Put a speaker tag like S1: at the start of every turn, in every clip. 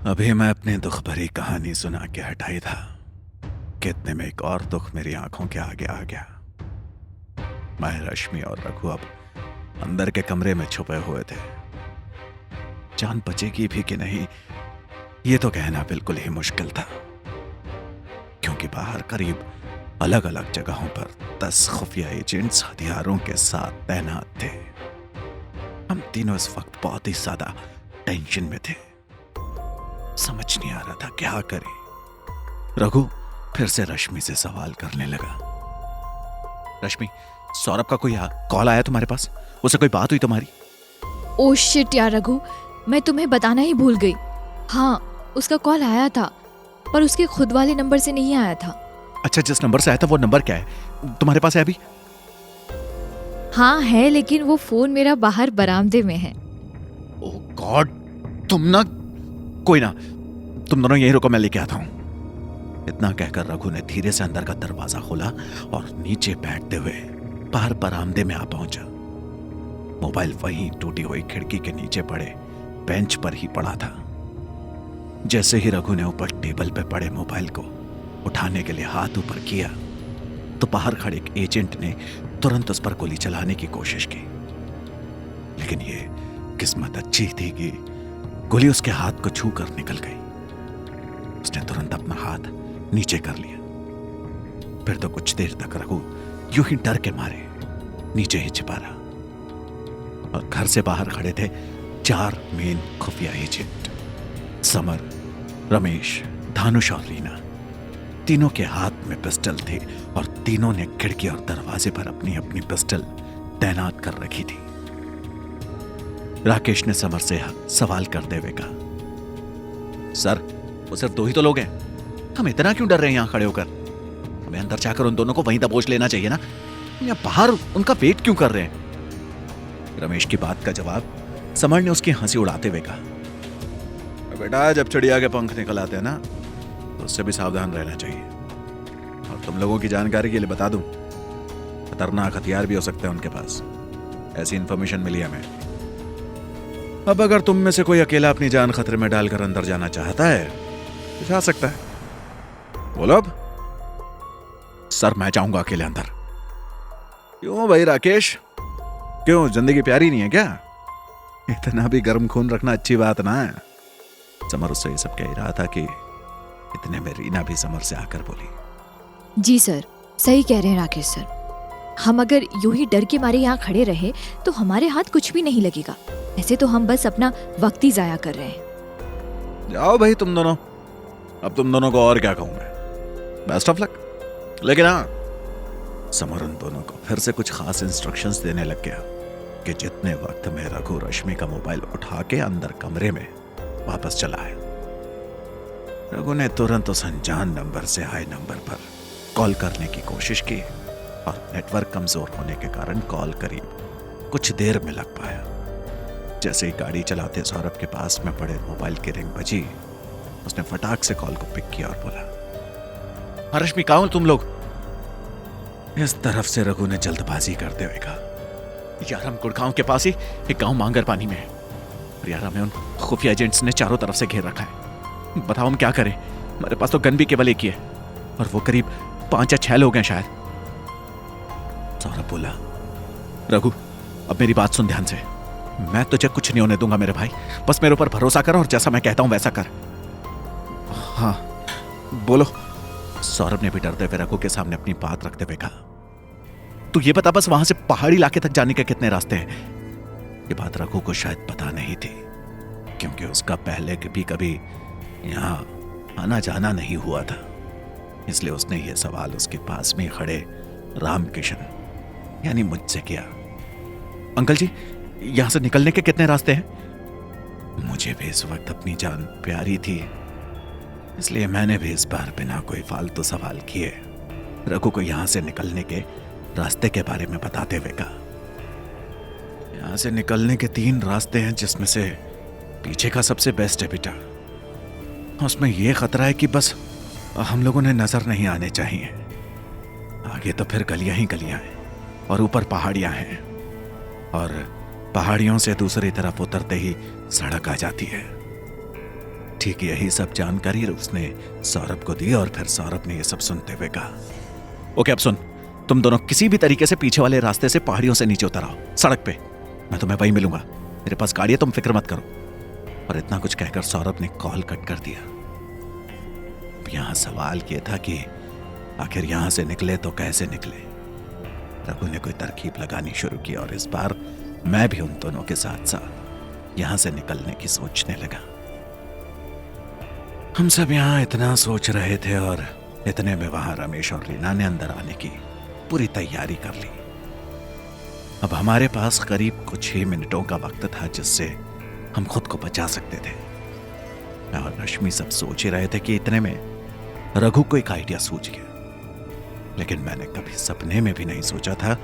S1: अभी मैं अपनी दुख भरी कहानी सुना के हटाई था कि इतने में एक और दुख मेरी आंखों के आगे आ गया। मैं, रश्मि और रघु अब अंदर के कमरे में छुपे हुए थे। जान बचेगी भी कि नहीं, ये तो कहना बिल्कुल ही मुश्किल था, क्योंकि बाहर करीब अलग अलग जगहों पर 10 खुफिया एजेंट्स हथियारों के साथ तैनात थे। हम तीनों इस वक्त बहुत ही ज्यादा टेंशन में थे। समझ नहीं आ रहा था क्या करें। रघु फिर से रश्मि से सवाल करने लगा। रश्मि, सौरभ का कोई कॉल आया तुम्हारे पास? उससे कोई बात हुई तुम्हारी?
S2: ओह शिट यार रघु, मैं तुम्हें बताना ही भूल गई। हाँ, उसका कॉल आया था, पर उसके खुद वाले नंबर से नहीं आया था।
S1: अच्छा, जिस नंबर से आया था वो नंबर क्या है? तुम्हारे पास है अभी?
S2: हाँ है, लेकिन वो फोन मेरा बाहर बरामदे में है।
S1: ओह गॉड, कोई ना, तुम दोनों यहीं रुको, मैं लेके आता हूं। इतना कहकर रघु ने धीरे से अंदर का दरवाजा खोला और नीचे बैठते हुए बाहर बरामदे में आ पहुंचा। मोबाइल वहीं टूटी हुई खिड़की के नीचे पड़े बेंच पर ही पड़ा था। जैसे ही रघु ने ऊपर टेबल पे पड़े मोबाइल को उठाने के लिए हाथ ऊपर किया तो बाहर खड़े एक एजेंट ने तुरंत उस पर गोली चलाने की कोशिश की, लेकिन ये किस्मत अच्छी थी कि गोली उसके हाथ को छू कर निकल गई। उसने तुरंत अपना हाथ नीचे कर लिया। फिर तो कुछ देर तक रघु यूं ही डर के मारे नीचे ही छिपा रहा, और घर से बाहर खड़े थे 4 मेन खुफिया एजेंट, समर, रमेश, धानुष और रीना। तीनों के हाथ में पिस्टल थे और तीनों ने खिड़की और दरवाजे पर अपनी अपनी पिस्टल तैनात कर रखी थी। राकेश ने समर से सवाल करते हुए कहा, सर, वो सिर्फ 2 ही तो लोग हैं, हम इतना क्यों डर रहे हैं यहां खड़े होकर? हमें अंदर जाकर उन दोनों को वहीं दबोच लेना चाहिए ना, या बाहर उनका वेट क्यों कर रहे हैं? रमेश की बात का जवाब समर ने उसकी हंसी उड़ाते हुए कहा, बेटा, जब चिड़िया के पंख निकल आते हैं ना, तो उससे भी सावधान रहना चाहिए। और तुम लोगों की जानकारी के लिए बता दूं, खतरनाक हथियार भी हो सकते हैं उनके पास, ऐसी इंफॉर्मेशन मिली हमें। अब अगर तुम में से कोई अकेला अपनी जान खतरे में डालकर अंदर जाना चाहता है तो जा सकता है। बोलो अब। सर, मैं जाऊंगा अकेले अंदर। क्यों भाई राकेश, क्यों, जिंदगी प्यारी नहीं है क्या? इतना भी गर्म खून रखना अच्छी बात ना है। समर उससे ये सब कह रहा था कि इतने में रीना भी समर से आकर बोली,
S2: जी सर, सही कह रहे हैं राकेश सर। हम अगर यूं ही डर के मारे यहाँ खड़े रहे तो हमारे हाथ कुछ भी नहीं लगेगा। ऐसे तो हम बस अपना वक्त ही जाया कर रहे हैं।
S1: जाओ भाई तुम दोनों, अब तुम दोनों को और क्या कहूं मैं, बेस्ट ऑफ लक। लेकिन हाँ, समर उन दोनों को फिर से कुछ खास इंस्ट्रक्शंस देने लग गया कि जितने वक्त में रघु रश्मि का मोबाइल उठा के अंदर कमरे में वापस चला आया। रघु ने तुरंत उस अनजान नंबर से आए नंबर पर कॉल करने की कोशिश की, और नेटवर्क कमजोर होने के कारण कॉल करीब कुछ देर में लग पाया। जैसे ही गाड़ी चलाते सौरभ के पास में पड़े मोबाइल की रिंग बजी, उसने फटाक से कॉल को पिक किया और बोला, रश्मि, कहाँ हो तुम लोग? इस तरफ से रघु ने जल्दबाजी करते हुए कहा, यार, हम गुड़गांव के पास ही एक गांव मांगर पानी में है, और यार हमें उन खुफिया एजेंट्स ने चारों तरफ से घेर रखा है। बताओ हम क्या करें? हमारे पास तो गन भी केवल एक ही है, और वो करीब 5 या 6 लोग हैं शायद। सौरभ बोला, रघु, अब मेरी बात सुन ध्यान से। मैं तुझे कुछ नहीं होने दूंगा मेरे भाई, बस मेरे ऊपर भरोसा कर और जैसा मैं कहता हूं वैसा कर। हाँ बोलो। सौरभ ने भी डरते हुए रघु के सामने अपनी बात रखते हुए कहा, तू ये बता, बस वहां से पहाड़ी इलाके तक जाने के कितने रास्ते हैं? ये बात रघु को शायद पता नहीं थी, क्योंकि उसका पहले भी कभी यहां आना जाना नहीं हुआ था। इसलिए उसने ये सवाल उसके पास में खड़े रामकिशन यानी मुझसे किया। अंकल जी, यहां से निकलने के कितने रास्ते हैं? मुझे भी इस वक्त अपनी जान प्यारी थी, इसलिए मैंने भी इस बार बिना कोई फालतू सवाल किए रघु को यहां से निकलने के रास्ते के बारे में बताते हुए कहा, यहां से निकलने के 3 रास्ते हैं, जिसमें से पीछे का सबसे बेस्ट है बेटा। उसमें यह खतरा है कि बस हम लोगों ने नजर नहीं आने चाहिए। आगे तो फिर गलियां ही गलियां हैं, और ऊपर पहाड़ियां हैं, और पहाड़ियों से दूसरी तरफ उतरते ही सड़क आ जाती है। ठीक यही सब जानकारी उसने सौरभ को दी और फिर सौरभ ने ये सब सुनते हुए कहा, ओके अब सुन, तुम दोनों किसी भी तरीके से पीछे वाले रास्ते से पहाड़ियों से नीचे उतर आओ सड़क पे, मैं तुम्हें वहीं मिलूंगा, मेरे पास गाड़ी है, तुम फिक्र मत करो। और इतना कुछ कहकर सौरभ ने कॉल कट कर दिया। अब यहां सवाल यह था कि आखिर यहां से निकले तो कैसे निकले। रघु ने कोई तरकीब लगानी शुरू की और इस बार मैं भी उन दोनों के साथ साथ यहां से निकलने की सोचने लगा। हम सब यहां इतना सोच रहे थे और इतने में वहां रमेश और रीना ने अंदर आने की पूरी तैयारी कर ली। अब हमारे पास करीब कुछ ही मिनटों का वक्त था जिससे हम खुद को बचा सकते थे। मैं और रश्मि सब सोच ही रहे थे कि इतने में रघु को एक आइडिया सूझ गया, लेकिन मैंने कभी सपने में भी नहीं सोचा था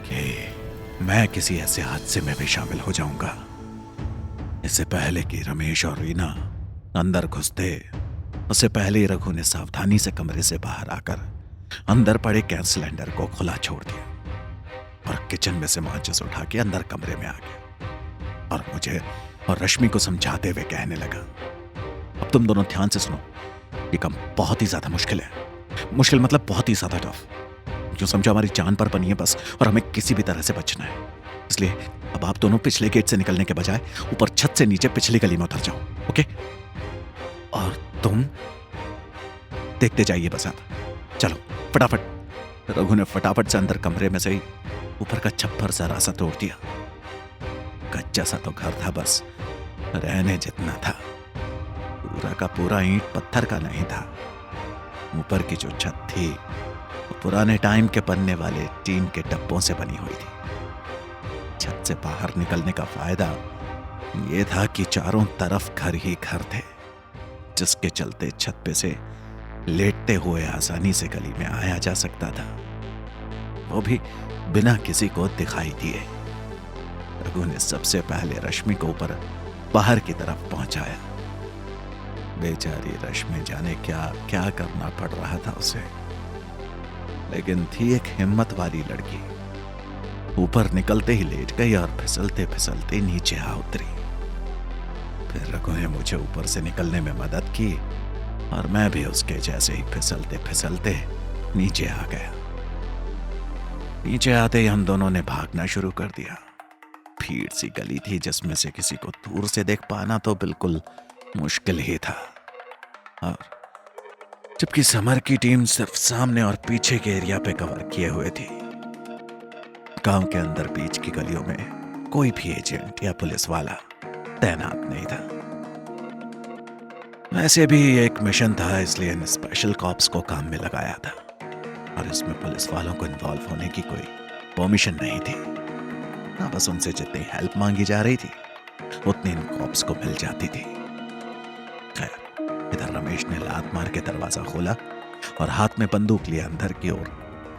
S1: कि मैं किसी ऐसे हादसे में भी शामिल हो जाऊंगा। इससे पहले कि रमेश और रीना अंदर घुसते, उससे पहले ही रघु ने सावधानी से कमरे से बाहर आकर अंदर पड़े गैस सिलेंडर को खुला छोड़ दिया और किचन में से माचिस उठा के अंदर कमरे में आ गया और मुझे और रश्मि को समझाते हुए कहने लगा, अब तुम दोनों ध्यान से सुनो, ये काम बहुत ही ज्यादा मुश्किल है। मुश्किल मतलब बहुत ही ज्यादा टफ। जो समझो हमारी जान पर बनी है बस, और हमें किसी भी तरह से बचना है। इसलिए अब आप दोनों पिछले गेट से निकलने के बजाय ऊपर छत से नीचे पिछली गली में उतर जाओ, ओके? और तुम देखते जाइए बस आप। चलो फटाफट। रघु ने फटाफट से अंदर कमरे में से ही ऊपर का छप्पर जरा सा तोड़ दिया। कच्चा सा तो घर था, बस रहने जितना था, पूरा का पूरा ईंट पत्थर का नहीं था। ऊपर की जो छत थी वो पुराने टाइम के बनने वाले टीन के डब्बों से बनी हुई थी। छत से बाहर निकलने का फायदा ये था कि चारों तरफ घर ही घर थे, जिसके चलते छत पे से लेटते हुए आसानी से गली में आया जा सकता था, वो भी बिना किसी को दिखाई दिए। रघु ने सबसे पहले रश्मि को ऊपर बाहर की तरफ पहुंचाया। बेचारी रश्मि जाने क्या क्या करना पड़ रहा था उसे, लेकिन थी एक हिम्मत वाली लड़की। ऊपर निकलते ही लेट गई और फिसलते फिसलते नीचे आ उतरी। फिर रघु ने मुझे ऊपर से निकलने में मदद की और मैं भी उसके जैसे ही फिसलते फिसलते नीचे आ गया। नीचे आते ही हम दोनों ने भागना शुरू कर दिया। भीड़ सी गली थी जिसमें से किसी को दूर से देख पाना तो बिल्कुल मुश्किल ही था, और जबकि समर की टीम सिर्फ सामने और पीछे के एरिया पे कवर किए हुए थी। गांव के अंदर बीच की गलियों में कोई भी एजेंट या पुलिस वाला तैनात नहीं था। वैसे भी एक मिशन था, इसलिए इन स्पेशल कॉप्स को काम में लगाया था और इसमें पुलिस वालों को इन्वॉल्व होने की कोई परमिशन नहीं थी। ना बस उनसे जितनी हेल्प मांगी जा रही थी उतनी इन कॉप्स को मिल जाती थी। खैर, इधर रमेश ने लात मार के दरवाजा खोला और हाथ में बंदूक लिए अंदर की ओर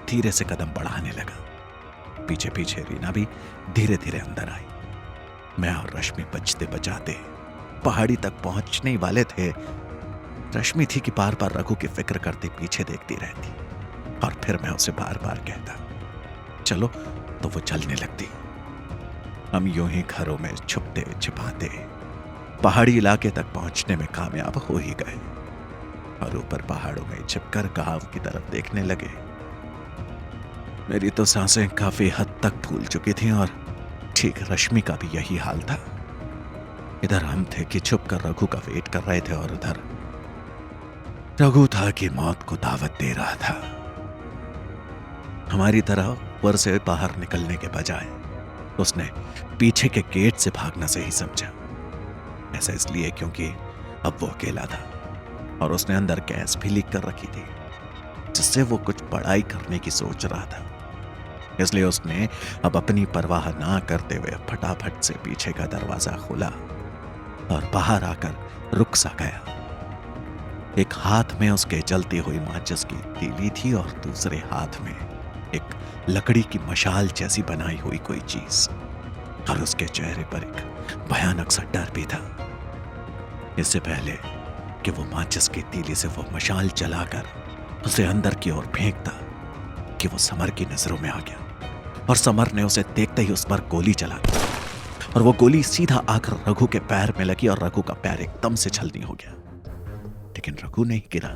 S1: धीरे से कदम बढ़ाने लगा। पीछे पीछे रीना भी धीरे धीरे अंदर आई। मैं और रश्मि बचते बचाते पहाड़ी तक पहुंचने ही वाले थे। रश्मि थी कि बार बार रघु की फिक्र करते पीछे देखती रहती और फिर मैं उसे बार बार कहता चलो, तो वो चलने लगती। हम यूं ही घरों में छुपते छिपाते पहाड़ी इलाके तक पहुंचने में कामयाब हो ही गए और ऊपर पहाड़ों में छिपकर गांव की तरफ देखने लगे। मेरी तो सांसें काफी हद तक फूल चुकी थीं और ठीक रश्मि का भी यही हाल था। इधर हम थे कि छुप कर रघु का वेट कर रहे थे और उधर रघु था कि मौत को दावत दे रहा था। हमारी तरह ऊपर से बाहर निकलने के बजाय उसने पीछे के गेट से भागना सही समझा। ऐसा इसलिए क्योंकि अब वो अकेला था और उसने अंदर गैस भी लीक कर रखी थी, जिससे वो कुछ पढ़ाई करने की सोच रहा था। इसलिए उसने अब अपनी परवाह ना करते हुए फटाफट से पीछे का दरवाजा खोला और बाहर आकर रुक सा गया। एक हाथ में उसके जलती हुई माचिस की तीली थी और दूसरे हाथ में एक लकड़ी की मशाल जैसी बनाई हुई कोई चीज, और उसके चेहरे पर एक भयानक सा डर भी था। इससे पहले कि वो माचिस की तीली से वो मशाल जलाकर उसे अंदर की ओर फेंकता कि वो समर की नजरों में आ गया और समर ने उसे देखते ही उस पर गोली चला दी और वो गोली सीधा आकर रघु के पैर में लगी और रघु का पैर एकदम से छलनी हो गया। लेकिन रघु नहीं गिरा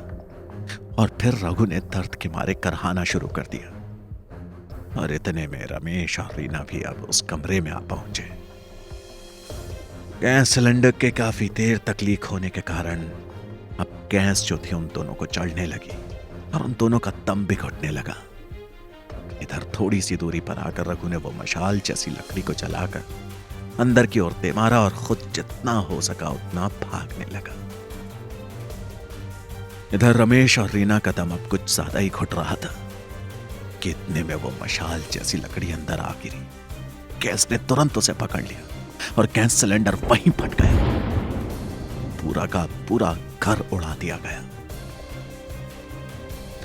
S1: और फिर रघु ने दर्द के मारे करहाना शुरू कर दिया। और इतने में रमेश और रीना भी अब उस कमरे में आ पहुंचे। गैस सिलेंडर के काफी देर तक लीक होने के कारण अब गैस जो थी उन दोनों को चढ़ने लगी और उन दोनों का दम भी घुटने लगा। इधर थोड़ी सी दूरी पर आकर रघु ने वो मशाल जैसी लकड़ी को जलाकर अंदर की ओर दे मारा और खुद जितना हो सका उतना भागने लगा। इधर रमेश और रीना का दम अब कुछ ज्यादा ही घुट रहा था कि इतने में वो मशाल जैसी लकड़ी अंदर आ गिरी। गैस ने तुरंत उसे पकड़ लिया और गैस सिलेंडर वहीं फट गया। पूरा का पूरा घर उड़ा दिया गया।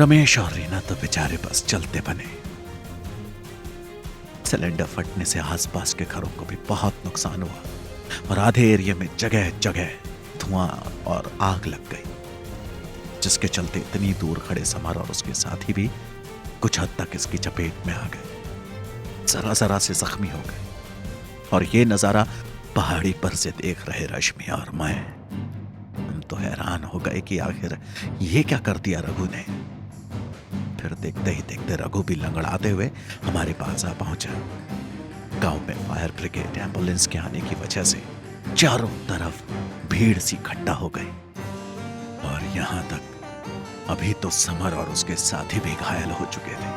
S1: रमेश और रीना तो बेचारे बस चलते बने। सिलेंडर फटने से आसपास के घरों को भी बहुत नुकसान हुआ और आधे एरिया में जगह जगह धुआं और आग लग गई, जिसके चलते इतनी दूर खड़े समर और उसके साथी भी कुछ हद तक इसकी चपेट में आ गए, जरा जरा से जख्मी हो गए। और ये नजारा पहाड़ी पर से देख रहे रश्मि और मैं, हम तो हैरान हो गए कि आखिर ये क्या कर दिया रघु ने। फिर देखते ही देखते रघु भी लंगड़ाते हुए हमारे पास आ पहुंचा। गांव में फायर ब्रिगेड एम्बुलेंस के आने की वजह से चारों तरफ भीड़ सी इकट्ठा हो गई और यहां तक अभी तो समर और उसके साथी भी घायल हो चुके थे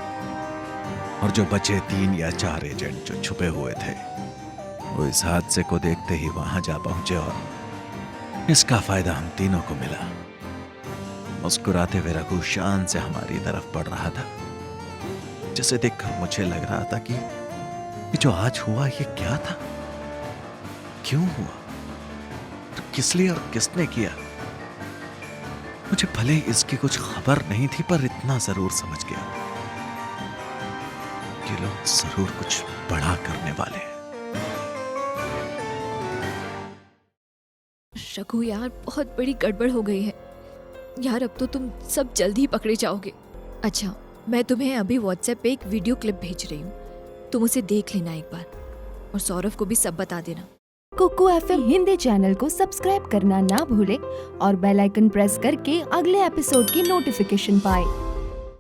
S1: और जो बचे 3 या 4 एजेंट जो छुपे हुए थे वो इस हादसे को देखते ही वहां जा पहुंचे और इसका फायदा हम तीनों को मिला। मुस्कुराते हुए रघु शान से हमारी तरफ बढ़ रहा था, जिसे देखकर मुझे लग रहा था कि ये जो आज हुआ ये क्या था, क्यों हुआ, तो किस लिए और किसने किया। मुझे भले इसकी कुछ खबर नहीं थी पर इतना जरूर समझ गया कि लोग जरूर कुछ बड़ा करने वाले हैं।
S2: रघु यार, बहुत बड़ी गड़बड़ हो गई है यार। अब तो तुम सब जल्दी ही पकड़े जाओगे। अच्छा, मैं तुम्हें अभी व्हाट्सएप पे एक वीडियो क्लिप भेज रही हूँ, तुम उसे देख लेना एक बार और सौरभ को भी सब बता देना।
S3: कुकू FM हिंदी चैनल को सब्सक्राइब करना ना भूले और बेल आइकन प्रेस करके अगले एपिसोड की नोटिफिकेशन पाए।